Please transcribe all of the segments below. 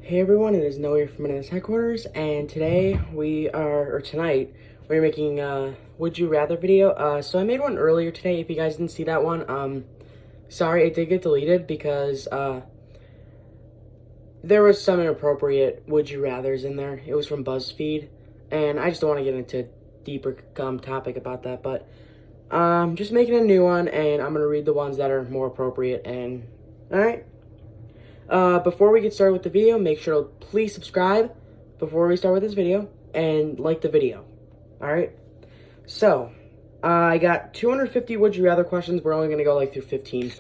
Hey everyone, it is Noah here from Menace Headquarters, and tonight, we're making a Would You Rather video. So I made one earlier today, if you guys didn't see that one. Sorry, it did get deleted because, there was some inappropriate Would You Rathers in there. It was from BuzzFeed, and I just don't want to get into a deeper, topic about that, but, just making a new one, and I'm going to read the ones that are more appropriate, and, alright? Before we get started with the video, make sure to please subscribe before we start with this video and like the video. Alright? So, I got 250 Would You Rather questions. We're only going to go through 15.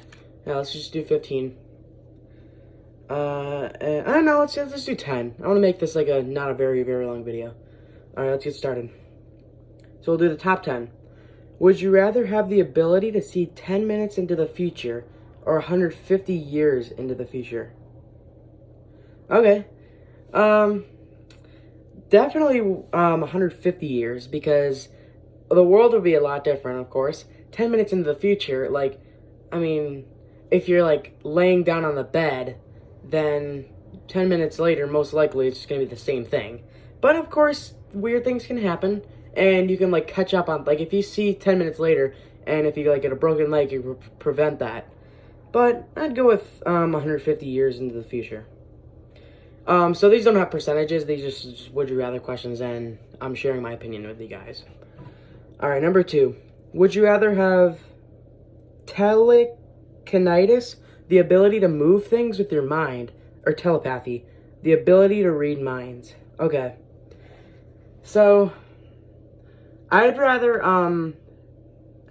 Now, let's just do 15. And I don't know, let's do 10. I want to make this not a very, very long video. Alright, let's get started. So we'll do the top 10. Would you rather have the ability to see 10 minutes into the future or 150 years into the future? Okay. Definitely 150 years, because the world would be a lot different, of course. 10 minutes into the future, if you're laying down on the bed, then 10 minutes later, most likely it's just gonna be the same thing. But of course, weird things can happen, and you can catch up on, if you see 10 minutes later, and if you get a broken leg, you prevent that. But I'd go with 150 years into the future. So these don't have percentages. These just would you rather questions, and I'm sharing my opinion with you guys. All right, number 2. Would you rather have telekinesis, the ability to move things with your mind, or telepathy, the ability to read minds? Okay. So I'd rather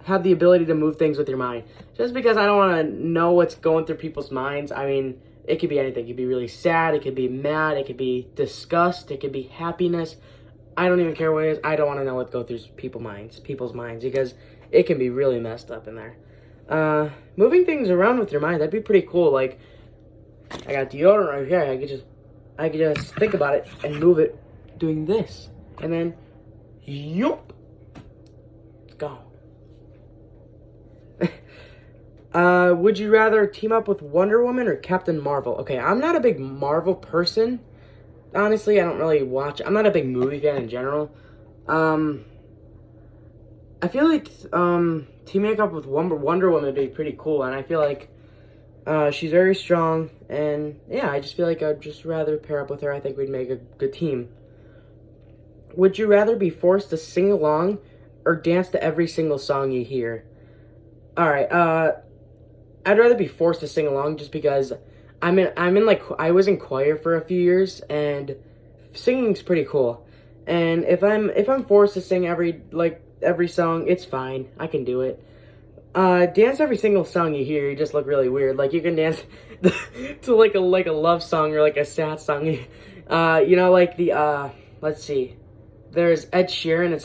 have the ability to move things with your mind, just because I don't want to know what's going through people's minds. It could be anything. It could be really sad, it could be mad, it could be disgust, it could be happiness. I don't even care what it is. I don't want to know what goes through people's minds, because it can be really messed up in there. Moving things around with your mind, that'd be pretty cool. I got deodorant right here. I could just think about it and move it, doing this, and then, yup, it's gone. Would you rather team up with Wonder Woman or Captain Marvel? Okay, I'm not a big Marvel person. Honestly, I don't really watch. I'm not a big movie fan in general. I feel like teaming up with Wonder Woman would be pretty cool, and I feel like she's very strong, and yeah, I just feel like I'd just rather pair up with her. I think we'd make a good team. Would you rather be forced to sing along or dance to every single song you hear? Alright, I'd rather be forced to sing along, just because I was in choir for a few years, and singing's pretty cool. And if I'm forced to sing every song, it's fine. I can do it. Dance every single song you hear, you just look really weird. You can dance to a love song or a sad song. Let's see. There's Ed Sheeran, it's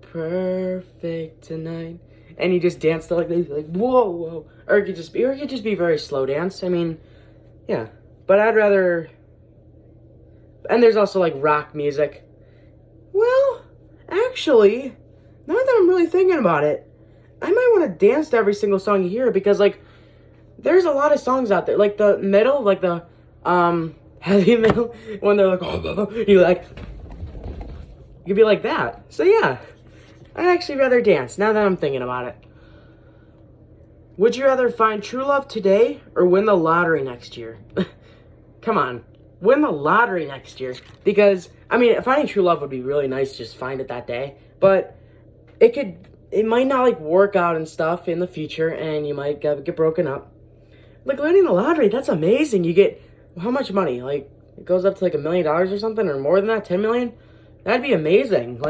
perfect tonight, and you just dance to this, whoa, whoa. Or it could just be very slow dance. Yeah. But I'd rather. And there's also rock music. Well, actually, now that I'm really thinking about it, I might want to dance to every single song you hear, because there's a lot of songs out there, the metal, the heavy metal, when they're you could be like that. So yeah, I'd actually rather dance, now that I'm thinking about it. Would you rather find true love today or win the lottery next year? Come on, win the lottery next year. Because, finding true love would be really nice, just find it that day. But it might not work out and stuff in the future, and you might get broken up. Winning the lottery, that's amazing. You get, how much money? It goes up to $1 million or something, or more than that, 10 million? That'd be amazing.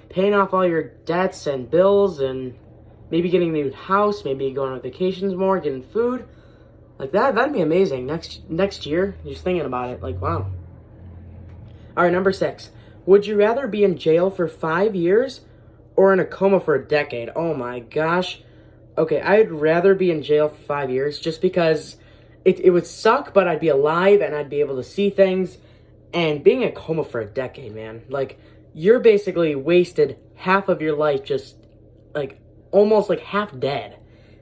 Paying off all your debts and bills, and maybe getting a new house, maybe going on vacations more, getting food. That'd be amazing. Next year, just thinking about it, wow. Alright, number 6. Would you rather be in jail for 5 years or in a coma for a decade? Oh my gosh. Okay, I'd rather be in jail for 5 years, just because it would suck, but I'd be alive and I'd be able to see things. And being in a coma for a decade, man, you're basically wasted half of your life, just almost half dead.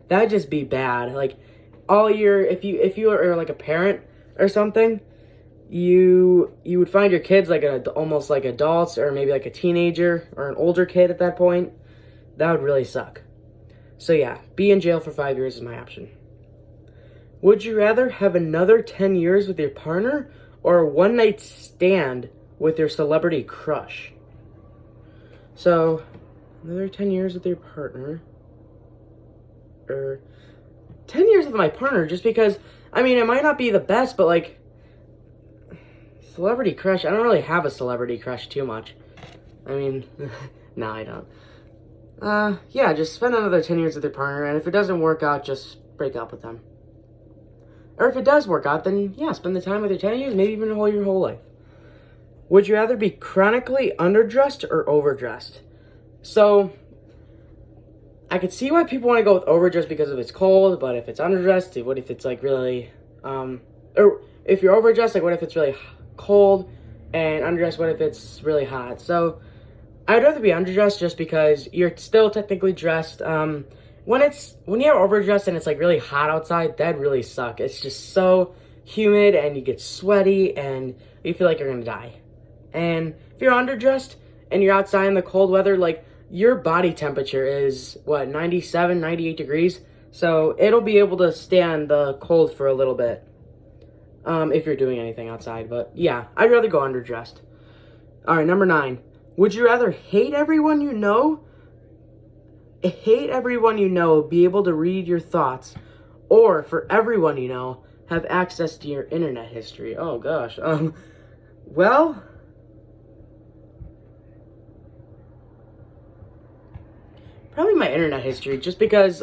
That'd just be bad. All year, if you are a parent, or something, you would find your kids like almost like adults or maybe like a teenager or an older kid at that point. That would really suck. So yeah, be in jail for 5 years is my option. Would you rather have another 10 years with your partner or a one-night stand with your celebrity crush? So, another 10 years with your partner. Or 10 years with my partner just because, I mean, it might not be the best, but like, celebrity crush, I don't really have a celebrity crush too much. I mean, no, I don't. Yeah, just spend another 10 years with your partner, and if it doesn't work out, just break up with them. Or if it does work out, then yeah, spend the time with your 10 years, maybe even your whole life. Would you rather be chronically underdressed or overdressed? So, I could see why people want to go with overdressed because if it's cold, but if it's underdressed, what if it's like really, or if you're overdressed, like what if it's really cold, and underdressed, what if it's really hot? So, I'd rather be underdressed just because you're still technically dressed. When you're overdressed and it's like really hot outside, that'd really suck. It's just so humid and you get sweaty and you feel like you're gonna die. And if you're underdressed and you're outside in the cold weather, like your body temperature is 97, 98 degrees. So it'll be able to stand the cold for a little bit. If you're doing anything outside, but yeah, I'd rather go underdressed. All right, number 9. Would you rather hate everyone you know, be able to read your thoughts, or for everyone you know, have access to your internet history? Oh gosh. Well, probably my internet history, just because,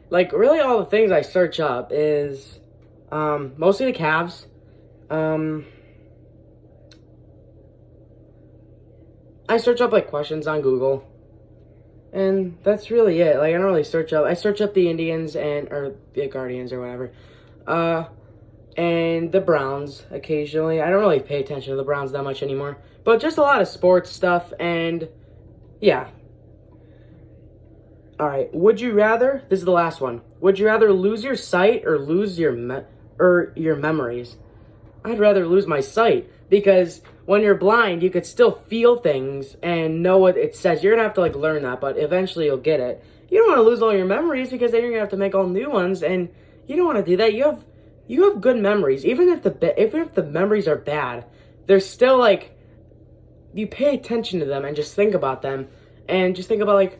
like, really all the things I search up is, mostly the Cavs. I search up, like, questions on Google. And that's really it. Like, I don't really search up. I search up the Indians or the Guardians or whatever. And the Browns occasionally. I don't really pay attention to the Browns that much anymore. But just a lot of sports stuff and, yeah. Alright, would you rather, this is the last one. Would you rather lose your sight or lose your memories? I'd rather lose my sight because when you're blind, you could still feel things and know what it says. You're going to have to, like, learn that, but eventually you'll get it. You don't want to lose all your memories because then you're going to have to make all new ones, and you don't want to do that. You have good memories. Even if the memories are bad, they're still, like, you pay attention to them and just think about them, and just think about, like,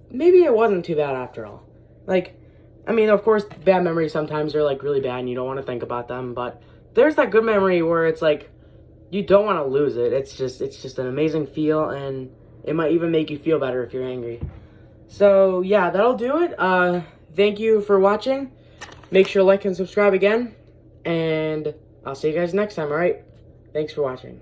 maybe it wasn't too bad after all. Like, I mean, of course, bad memories sometimes are, like, really bad and you don't want to think about them, but there's that good memory where it's, like, you don't want to lose it. It's just an amazing feel, and it might even make you feel better if you're angry. So, yeah, that'll do it. Thank you for watching. Make sure to like and subscribe again, and I'll see you guys next time, alright? Thanks for watching.